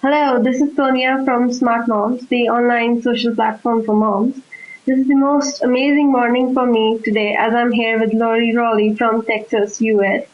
Hello, this is Sonia from Smart Moms, the online social platform for moms. This is the most amazing morning for me today as I'm here with Gregg Rolie from Texas, US.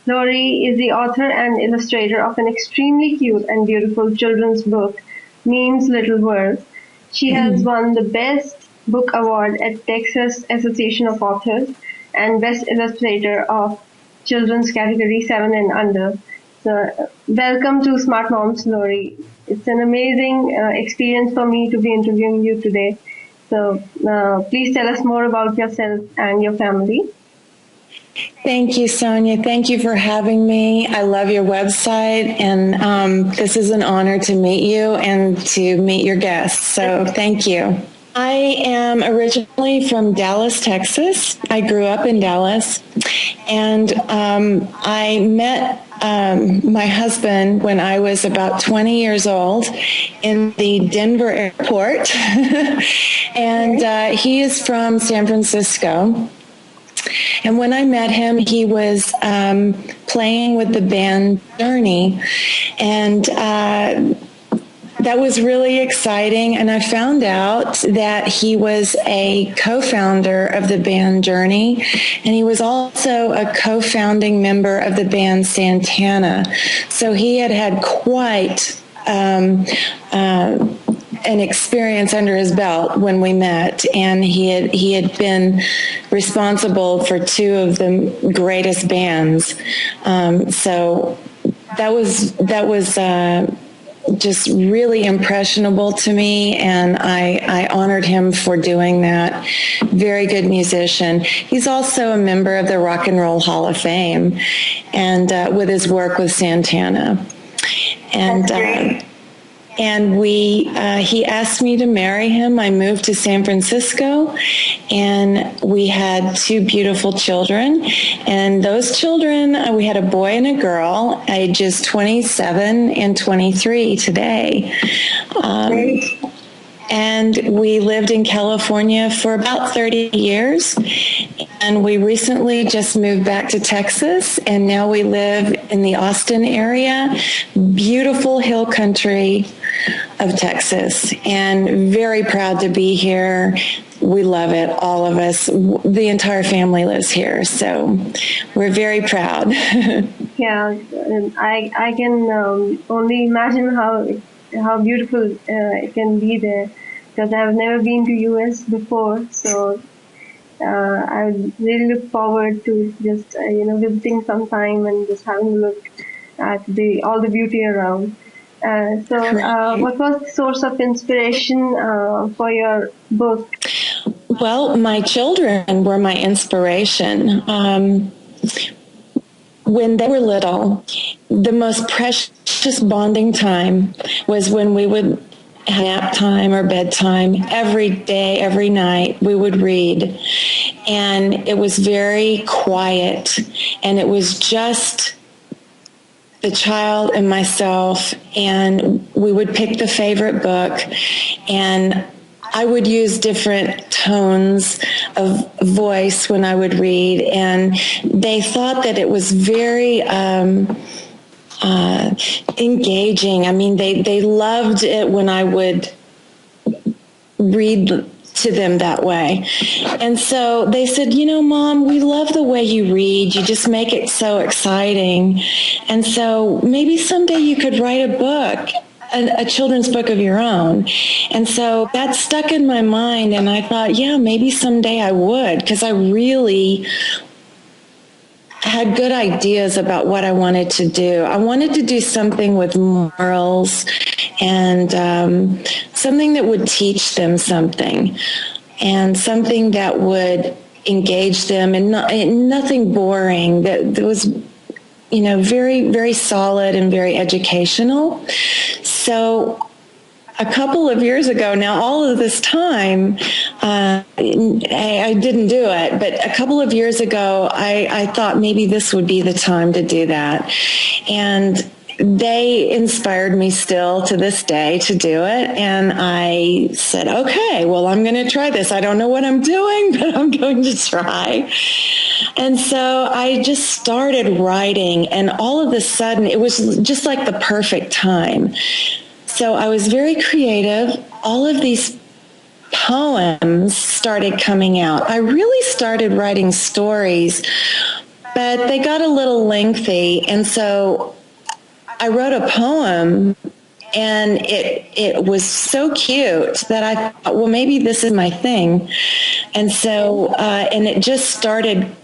Lori is the author and illustrator of an extremely cute and beautiful children's book, Meem's Little World. She has won the Best Book Award at Texas Association of Authors and Best Illustrator of Children's Category 7 and Under. So, welcome to Smart Moms, Lori. It's an amazing experience for me to be interviewing you today. So, please tell us more about yourself and your family. Thank you, Sonia. Thank you for having me. I love your website, and this is an honor to meet you and to meet your guests. So thank you. I am originally from Dallas, Texas. I grew up in Dallas, and I met my husband when I was about 20 years old in the Denver airport, and he is from San Francisco. And when I met him, he was playing with the band Journey, and that was really exciting. And I found out that he was a co-founder of the band Journey, and he was also a co-founding member of the band Santana. So he had quite an experience under his belt when we met, and he had been responsible for two of the greatest bands. So that was just really impressionable to me, and I honored him for doing that. Very good musician. He's also a member of the Rock and Roll Hall of Fame, and with his work with Santana. And he asked me to marry him. I moved to San Francisco, and we had two beautiful children. And those children, we had a boy and a girl, ages 27 and 23 today. And we lived in California for about 30 years. And we recently just moved back to Texas, and now we live in the Austin area, beautiful hill country of Texas, and very proud to be here. We love it, all of us. The entire family lives here, so we're very proud. Yeah, and I can only imagine how beautiful it can be there, because I've never been to US before, so I would really look forward to just visiting sometime and just having a look at all the beauty around. What was the source of inspiration for your book? Well, my children were my inspiration. When they were little, the most precious bonding time was when we would have nap time or bedtime. Every day, every night, we would read. And it was very quiet, and it was just the child and myself, and we would pick the favorite book, and I would use different tones of voice when I would read, and they thought that it was very engaging. I mean, they loved it when I would read to them that way. And so they said, Mom, we love the way you read. You just make it so exciting. And so maybe someday you could write a book, a children's book of your own. And so that stuck in my mind, and I thought, yeah, maybe someday I would, because I really had good ideas about what I wanted to do. I wanted to do something with morals and something that would teach them something, and something that would engage them, and nothing boring, that was very, very solid and very educational. So a couple of years ago, now all of this time, I didn't do it, but a couple of years ago, I thought maybe this would be the time to do that. And they inspired me still to this day to do it. And I said, okay, well, I'm going to try this. I don't know what I'm doing, but I'm going to try. And so I just started writing, and all of a sudden, it was just like the perfect time. So I was very creative. All of these poems started coming out. I really started writing stories, but they got a little lengthy, and so I wrote a poem, and it was so cute that I thought, well, maybe this is my thing. And so, and it just started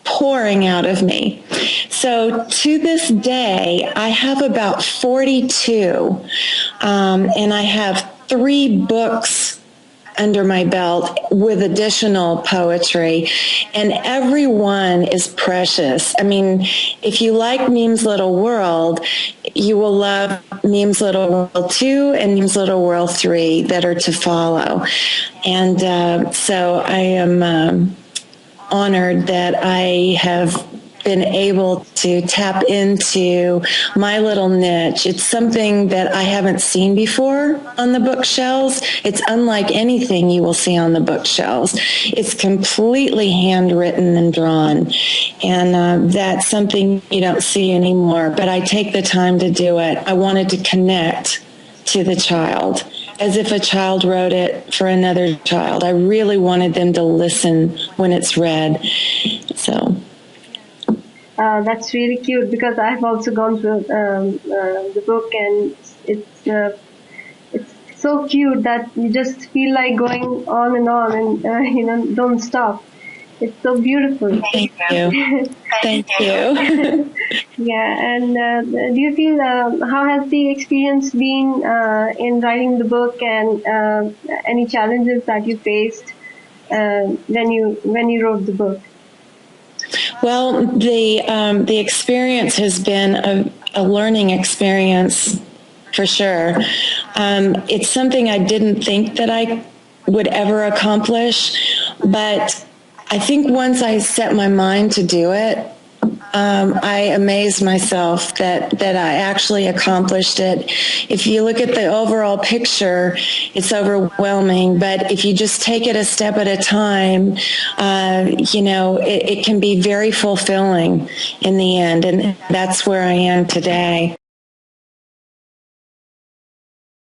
pouring out of me. So to this day, I have about 42, and I have 3 books under my belt with additional poetry, and every one is precious. I mean, if you like Meem's Little World, you will love Meem's Little World 2 and Meem's Little World 3 that are to follow. And so I am honored that I have been able to tap into my little niche. It's something that I haven't seen before on the bookshelves. It's unlike anything you will see on the bookshelves. It's completely handwritten and drawn, and that's something you don't see anymore, but I take the time to do it. I wanted to connect to the child as if a child wrote it for another child. I really wanted them to listen when it's read. So that's really cute, because I've also gone through the book, and it's so cute that you just feel like going on and don't stop. It's so beautiful. thank you. Thank you. Yeah, and do you feel how has the experience been in writing the book, and any challenges that you faced when you wrote the book? Well, the experience has been a learning experience for sure. It's something I didn't think that I would ever accomplish, but I think once I set my mind to do it, I amazed myself that I actually accomplished it. If you look at the overall picture, it's overwhelming, but if you just take it a step at a time, it can be very fulfilling in the end, and that's where I am today.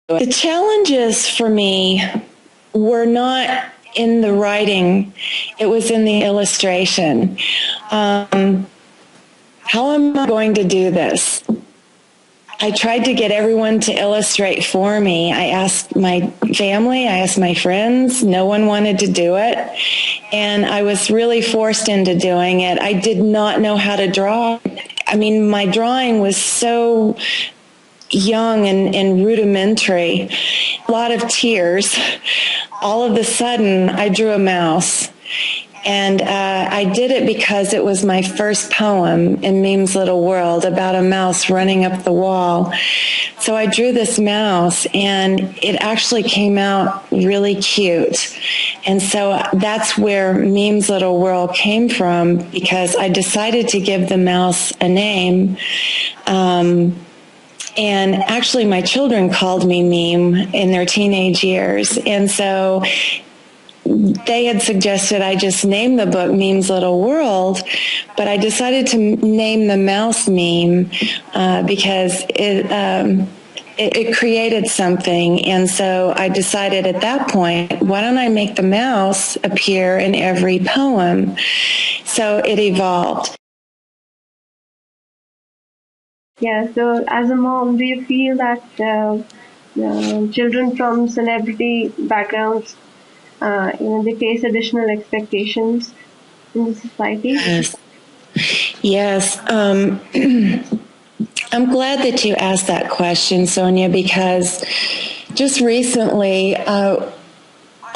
The challenges for me were not in the writing, it was in the illustration. How am I going to do this? I tried to get everyone to illustrate for me. I asked my family, I asked my friends, no one wanted to do it. And I was really forced into doing it. I did not know how to draw. I mean, my drawing was so young and rudimentary, a lot of tears. All of a sudden, I drew a mouse. And I did it because it was my first poem in Meem's Little World about a mouse running up the wall. So I drew this mouse, and it actually came out really cute. And so that's where Meem's Little World came from, because I decided to give the mouse a name. And actually, my children called me Meem in their teenage years. And so they had suggested I just name the book Meem's Little World, but I decided to name the mouse Meem because it created something. And so I decided at that point, why don't I make the mouse appear in every poem? So it evolved. Yeah, so as a mom, do you feel that children from celebrity backgrounds, they face additional expectations in the society? Yes. Yes. I'm glad that you asked that question, Sonia, because just recently, our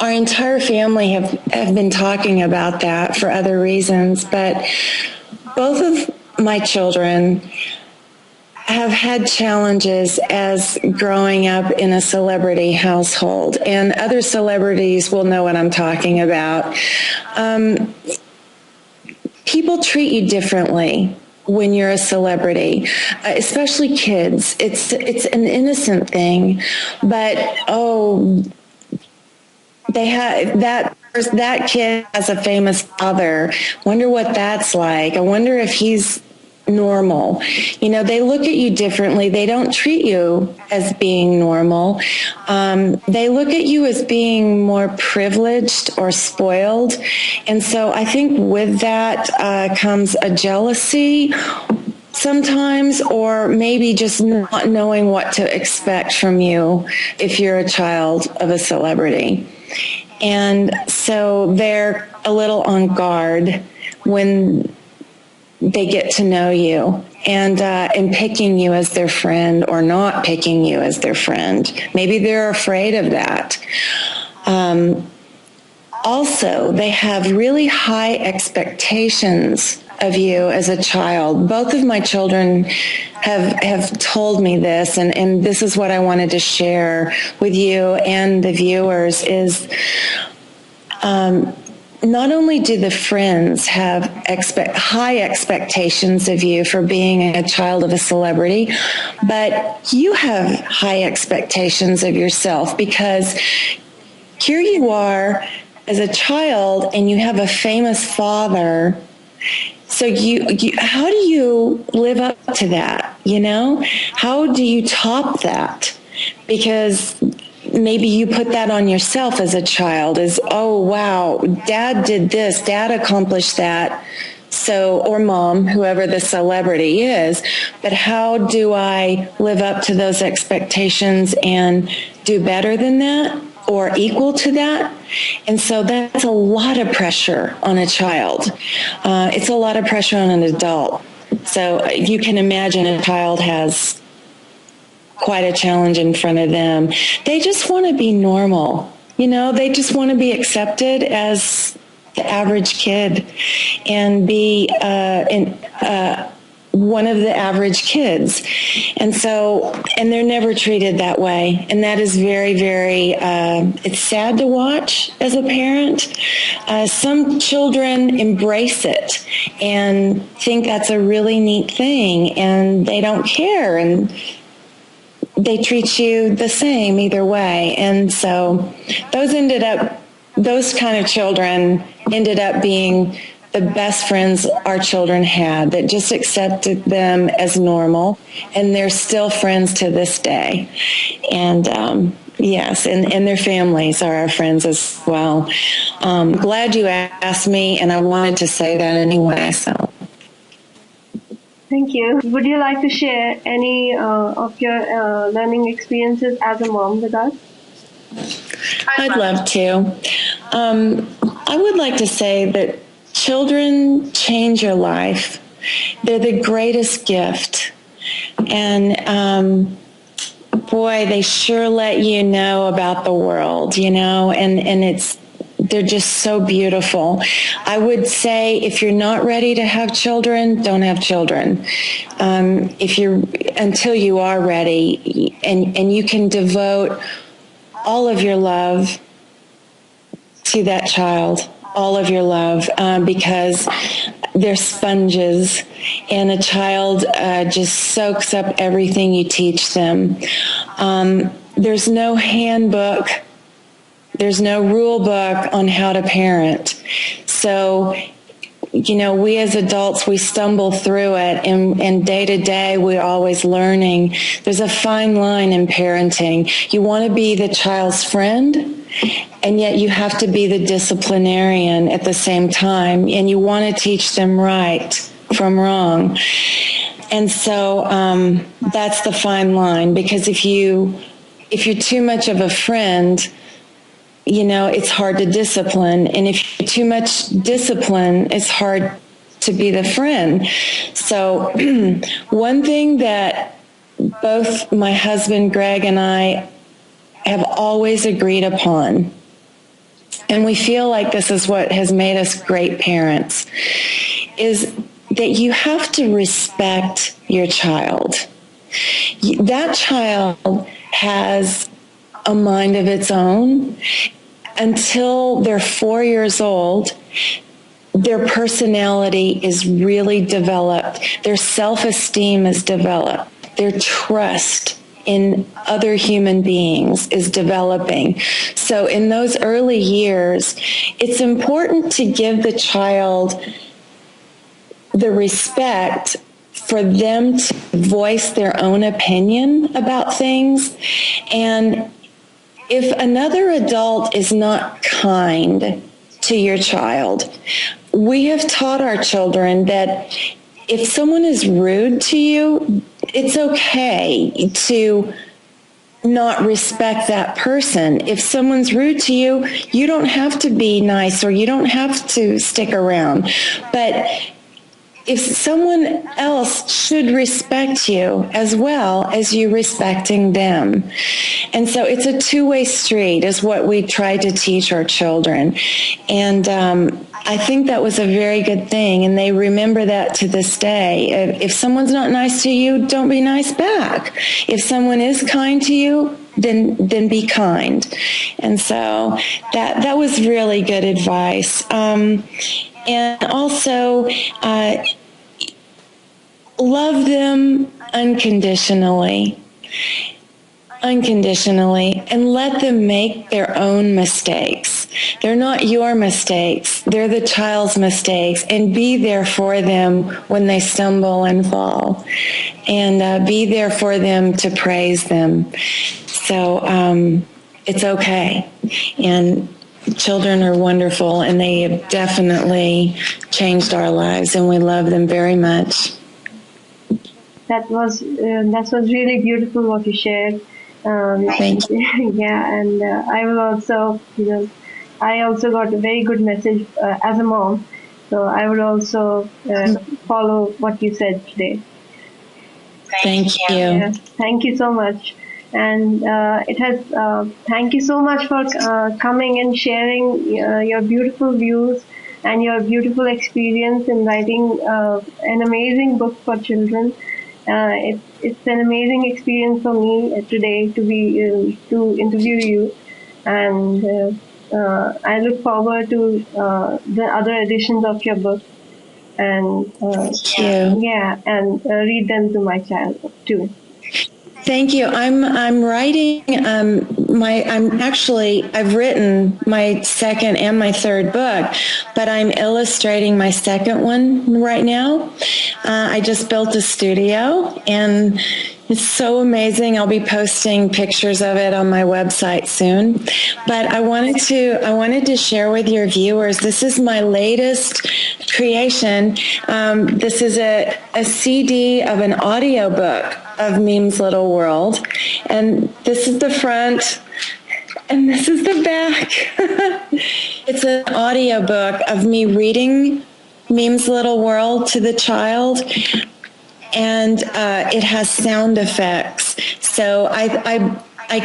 entire family have been talking about that for other reasons, but both of my children have had challenges as growing up in a celebrity household, and other celebrities will know what I'm talking about. People treat you differently when you're a celebrity, especially kids. It's an innocent thing, but they have that kid has a famous father. Wonder what that's like. I wonder if he's normal. They look at you differently. They don't treat you as being normal. They look at you as being more privileged or spoiled. And so I think with that comes a jealousy sometimes, or maybe just not knowing what to expect from you if you're a child of a celebrity. And so they're a little on guard when they get to know you, and picking you as their friend or not picking you as their friend. Maybe they're afraid of that. Also, they have really high expectations of you as a child. Both of my children have told me this, and this is what I wanted to share with you and the viewers is not only do the friends have high expectations of you for being a child of a celebrity, but you have high expectations of yourself, because here you are as a child and you have a famous father. So how do you live up to that? How do you top that? Because maybe you put that on yourself as a child, as, oh, wow, dad did this, dad accomplished that. So, or mom, whoever the celebrity is, but how do I live up to those expectations and do better than that or equal to that? And so that's a lot of pressure on a child. It's a lot of pressure on an adult. So you can imagine a child has quite a challenge in front of them. They just want to be normal. They just want to be accepted as the average kid and be one of the average kids. And they're never treated that way. And that is very, very, it's sad to watch as a parent. Some children embrace it and think that's a really neat thing, and they don't care, and they treat you the same either way. And so those kind of children ended up being the best friends our children had, that just accepted them as normal, and they're still friends to this day. And yes, and their families are our friends as well. Glad you asked me, and I wanted to say that anyway. So Thank you. Would you like to share any of your learning experiences as a mom with us? I'd love to. I would like to say that children change your life. They're the greatest gift. And boy, they sure let you know about the world, and they're just so beautiful. I would say if you're not ready to have children, don't have children. Until you are ready, and you can devote all of your love to that child, all of your love, because they're sponges, and a child just soaks up everything you teach them. There's no handbook, there's no rule book on how to parent. So, we as adults, we stumble through it, and day to day, we're always learning. There's a fine line in parenting. You want to be the child's friend, and yet you have to be the disciplinarian at the same time, and you want to teach them right from wrong. And so that's the fine line, because if you're too much of a friend, it's hard to discipline. And if you're too much discipline, it's hard to be the friend. So one thing that both my husband, Gregg, and I have always agreed upon, and we feel like this is what has made us great parents, is that you have to respect your child. That child has a mind of its own. Until they're 4 years old, their personality is really developed. Their self-esteem is developed. Their trust in other human beings is developing. So in those early years, it's important to give the child the respect for them to voice their own opinion about things. And if another adult is not kind to your child, we have taught our children that if someone is rude to you, it's okay to not respect that person. If someone's rude to you, you don't have to be nice or you don't have to stick around. But if someone else should respect you as well as you respecting them. And so it's a two-way street is what we try to teach our children. And I think that was a very good thing, and they remember that to this day. If someone's not nice to you, don't be nice back. If someone is kind to you, then be kind. And so that was really good advice. And also, love them unconditionally, and let them make their own mistakes. They're not your mistakes. They're the child's mistakes. And be there for them when they stumble and fall. And be there for them to praise them. So it's okay. And children are wonderful, and they have definitely changed our lives, and we love them very much. That was really beautiful what you shared. Thank you. Yeah, and I will also, I also got a very good message as a mom. So I would also follow what you said today. Thank you. Yeah, thank you so much. And thank you so much for coming and sharing your beautiful views and your beautiful experience in writing an amazing book for children. It's an amazing experience for me today to interview you, and I look forward to the other editions of your book, and read them to my child too. Thank you. I'm writing I've written my second and my third book, but I'm illustrating my second one right now. I just built a studio, and it's so amazing. I'll be posting pictures of it on my website soon. But I wanted to share with your viewers, this is my latest creation. This is a CD of an audiobook of Meem's Little World. And this is the front, and this is the back. It's an audiobook of me reading Meem's Little World to the child. And it has sound effects. So I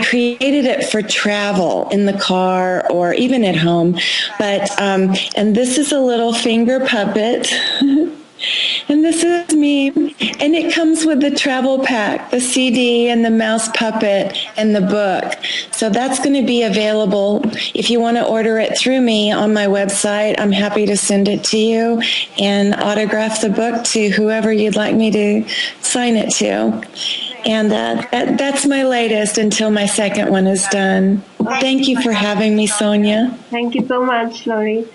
created it for travel in the car or even at home. But and this is a little finger puppet. And this is Meem, and it comes with the travel pack, the CD and the mouse puppet and the book. So that's going to be available. If you want to order it through me on my website, I'm happy to send it to you and autograph the book to whoever you'd like me to sign it to. And that's my latest until my second one is done. Thank you for having me, Sonia. Thank you so much, Lori.